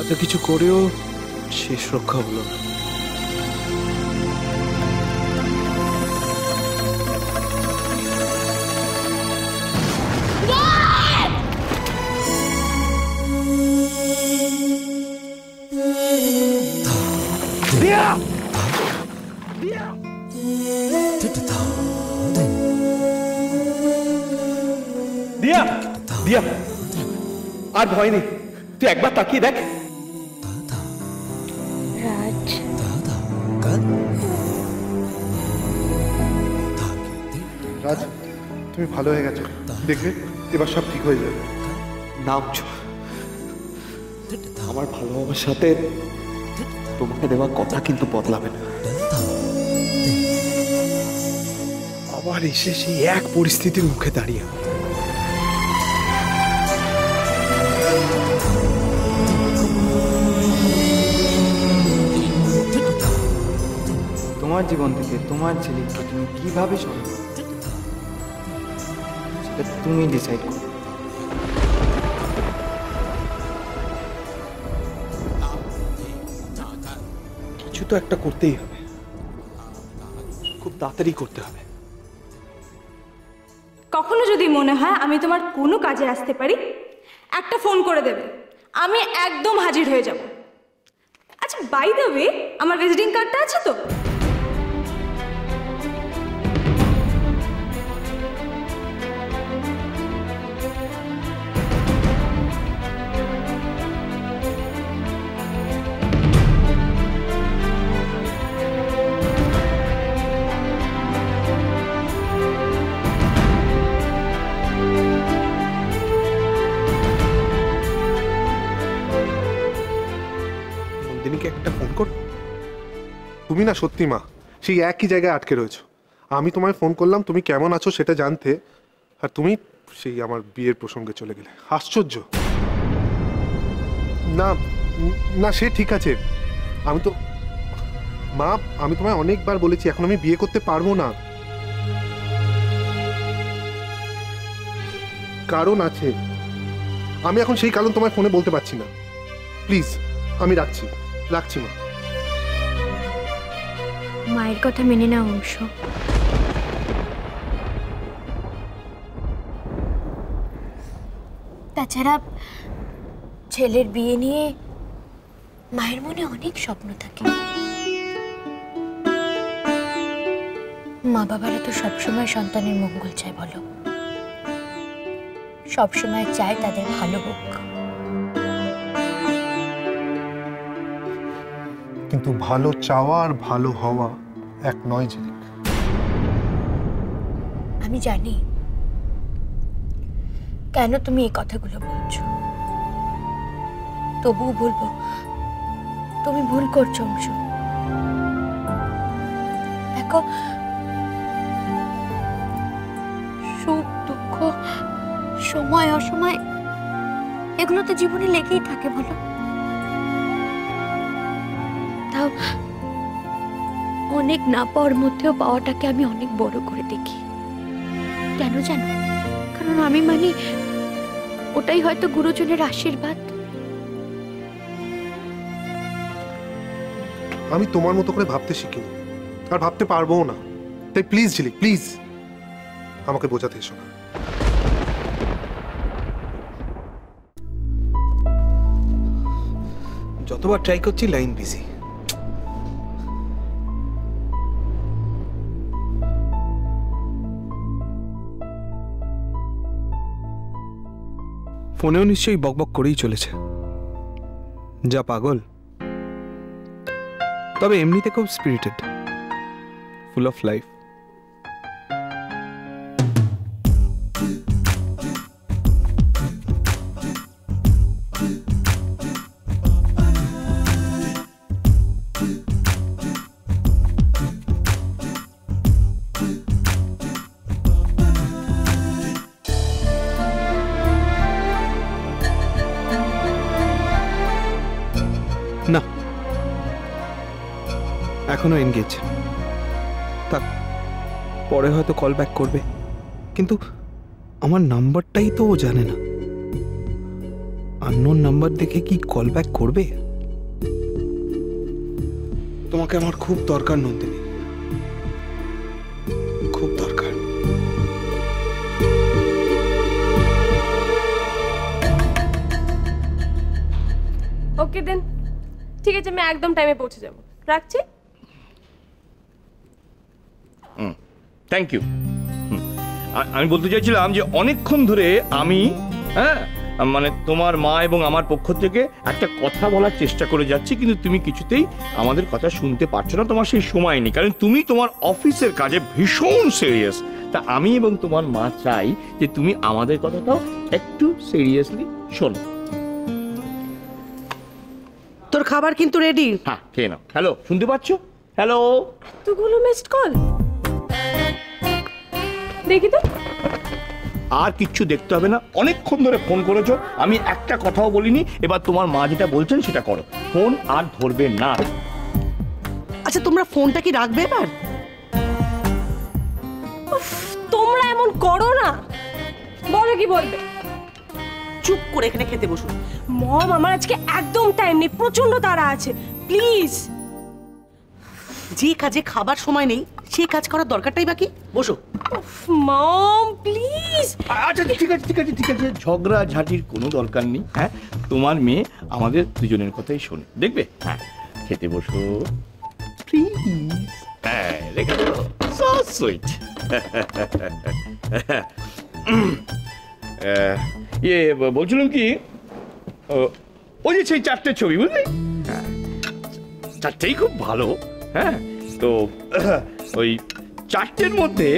এত কিছু করেও শেষ রক্ষা হলো না। দিয়া দিয়া আর ভয় নেই, তুই একবার তাকিয়ে দেখ। রাজ, রাজ, তুমি ভালো হয়ে গেছো, দেখবে এবার সব ঠিক হয়ে যাবে। নামছো, আমার ভালো হওয়ার সাথে তোমাকে দেওয়া কথা কিন্তু বদলাবে না। আবার এসে সেই এক পরিস্থিতির মুখে দাঁড়িয়ে তোমার জীবন থেকে তোমার ছেলেকে তুমি কিভাবে সরাবে সেটা তুমি ডিসাইড করো। কিছু তো একটা করতেই হবে, খুব তাড়াতাড়ি করতে হবে। কখনো যদি মনে হয় আমি তোমার কোনো কাজে আসতে পারি, একটা ফোন করে দেবে, আমি একদম হাজির হয়ে যাব। আচ্ছা, বাই দ্য ওয়ে, আমার ভিজিটিং কার্ডটা আছে তো? নন্দিনীকে একটা ফোন কর। তুমি না সত্যি মা সেই একই জায়গায় আটকে রয়েছো। আমি তোমায় ফোন করলাম তুমি কেমন আছো সেটা জানতে, আর তুমি সেই আমার বিয়ের প্রসঙ্গে চলে গেলে। আশ্চর্য। না না, সে ঠিক আছে। আমি তো মা, আমি তোমায় অনেকবার বলেছি এখন আমি বিয়ে করতে পারবো না। কারণ আছে, আমি এখন সেই কারণ তোমায় ফোনে বলতে পারছি না। প্লিজ আমি রাখছি মা। মায়ের কথা মেনে নাও অংশ। তাছাড়া ছেলের বিয়ে নিয়ে মায়ের মনে অনেক স্বপ্ন থাকে। মা বাবারা তো সবসময় সন্তানের মঙ্গল চায়, বলো, সবসময় চায় তাদের ভালো হোক। কিন্তু ভালো চাওয়া আর ভালো হওয়া এক নয় যে। আমি জানি কেন তুমি এই কথাগুলো বলছো, তবুও বলবো তুমি ভুল করছো অংশ। দেখো, সুখ দুঃখ সময় অসময় এগুলো তো জীবনে লেগেই থাকে, বলো। তাও অনেক না পাওয়ার মধ্যেও পাওয়াটাকে আমি অনেক বড় করে দেখি। কেন জানো? কারণ আমি মানি ওটাই হয়তো গুরুজনের আশীর্বাদ। আমি তোমার মতো করে ভাবতে শিখিনি, আর ভাবতে পারবো না। তাই প্লিজ ঝিলিক, প্লিজ আমাকে বোঝাতে এসো না। যতবার ট্রাই করছি লাইন বিজি। ফোনেও নিশ্চয়ই বকবক করেই চলেছে, যা পাগল। তবে এমনিতে খুব স্পিরিটেড, ফুল অফ লাইফ। না, এখনো এনগেজ। থাক, পরে হয়তো কল ব্যাক করবে, কিন্তু আমার নাম্বারটাই তো ও জানে না। আননোন নাম্বার দেখে কি কল ব্যাক করবে? তোমাকে আমার খুব দরকার নন্দিনী, খুব দরকার। ওকে দেন, ঠিক আছে, আমি একদম টাইমে পৌঁছে যাব। রাখছি। Thank you. আমি বলতে চাইছিলাম যে অনেকক্ষণ ধরে আমি মানে তোমার মা এবং আমার পক্ষ থেকে একটা কথা বলার চেষ্টা করে যাচ্ছি, কিন্তু তুমি কিছুতেই আমাদের কথা শুনতে পারছো না। তোমার সেই সময় নেই, কারণ তুমি তোমার অফিসের কাজে ভীষণ সিরিয়াস। তা আমি এবং তোমার মা চাই যে তুমি আমাদের কথাটাও একটু সিরিয়াসলি শোনো। তোর খাবার কিন্তু রেডি। হ্যাঁ, খেয়ে নাও। হ্যালো, শুনতে পাচ্ছ? হ্যালো। এতগুলো মিসড কল, দেখি তো। আর কিচ্ছু দেখতে হবে না, অনেকক্ষণ ধরে ফোন করেছো, আমি একটা কথাও বলিনি। এবার তোমার মা যেটা বলছেন সেটা করো, ফোন আর ধরবে না। আচ্ছা, তোমরা ফোনটা কি রাখবে এবার? তোমরা এমন করো না, বলো কি বলবে। চুপ করে এখানে খেতে বসো। মম, আমার আজকে একদম টাইম নেই, প্রচন্ড তাড়া আছে, প্লিজ। যে কাজে খাবার সময় নেই সেই কাজ করার দরকারটাই বাকি। বসো। Mom please. আচ্ছা ঠিক আছে ঠিক আছে ঠিক আছে, ঝগড়া ঝাঁটির কোনো দরকার নেই। হ্যাঁ, তোমার মেয়ে আমাদের দুজনের কথাই শোনে, দেখবে। হ্যাঁ, খেতে বসো প্লিজ। হ্যাঁ, রেখে দাও। So sweet. ইয়ে বলছিলাম কি, ওই যে সেই 4টে ছবি, বুঝলি? হ্যাঁ, 4টেই খুব ভালো। হ্যাঁ, তো ওই 4টের মধ্যে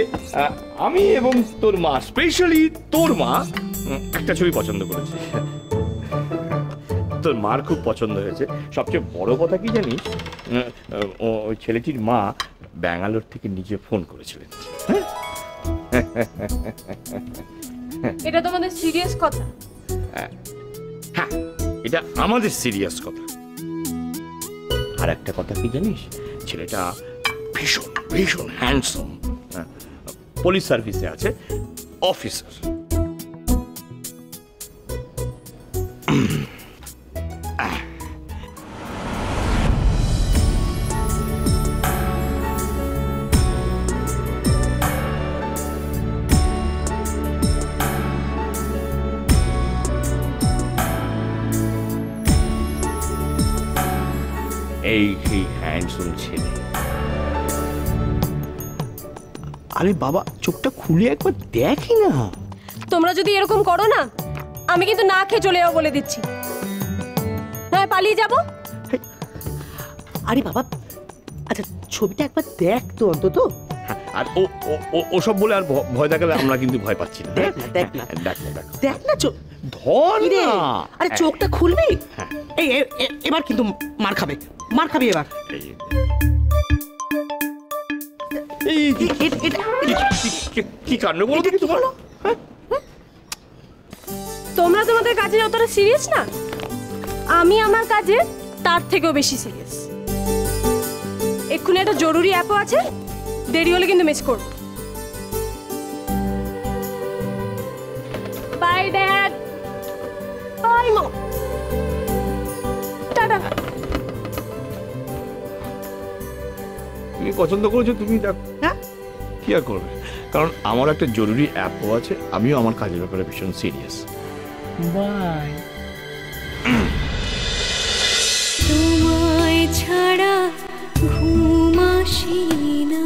আমি এবং তোর মা, স্পেশালি তোর মা, একটা ছবি পছন্দ করেছি। তোর মার খুব পছন্দ হয়েছে। সবচেয়ে বড় কথা কি জানিস, ওই ছেলেটির মা ব্যাঙ্গালোর থেকে নিজে ফোন করেছিলেন। এটা তোমাদের সিরিয়াস কথা? হ্যাঁ, এটা আমাদের সিরিয়াস কথা। আর একটা কথা কি জানিস, ছেলেটা ভীষণ ভীষণ হ্যান্ডসাম, পুলিশ সার্ভিসে আছে, অফিসার। এই সেই হ্যান্ডসাম ছেলে। আরে বাবা, চোখটা খুলে একবার দেখি না। তোমরা যদি এরকম করো না, আমি কিন্তু না খেয়ে চলে যাবো বলে দিচ্ছি, নয় পালিয়ে যাবো। আরে বাবা, আচ্ছা ছবিটা একবার দেখ তো অন্তত। আর ওসব বলে আর ভয় দেখালে আমরা কিন্তু ভয় পাচ্ছি না। দেখ না, দেখ না, দেখ না, দেখ দেখ না চোখ। ধর না। আরে চোখটা খুলবি। এই এবার কিন্তু মার খাবে, মার খাবি এবার। কি কাণ্ড বলো দেখি তোমার। তোমরা তোমাদের কাজে যতটা সিরিয়াস না, আমি আমার কাজে তার থেকেও বেশি সিরিয়াস। এক্ষুনি একটা জরুরি অ্যাপও আছে, দেরি হলে কিন্তু মিস করবো। বাই ড্যাড, বাই মম, টাটা। তুমি পছন্দ করেছো, তুমি দেখো। হ্যাঁ, কি আর করবে, কারণ আমার একটা জরুরি অ্যাপও আছে, আমিও আমার কাজের ব্যাপারে ভীষণ সিরিয়াস। বাই। তোমায় ছাড়া ঘুম আসে না।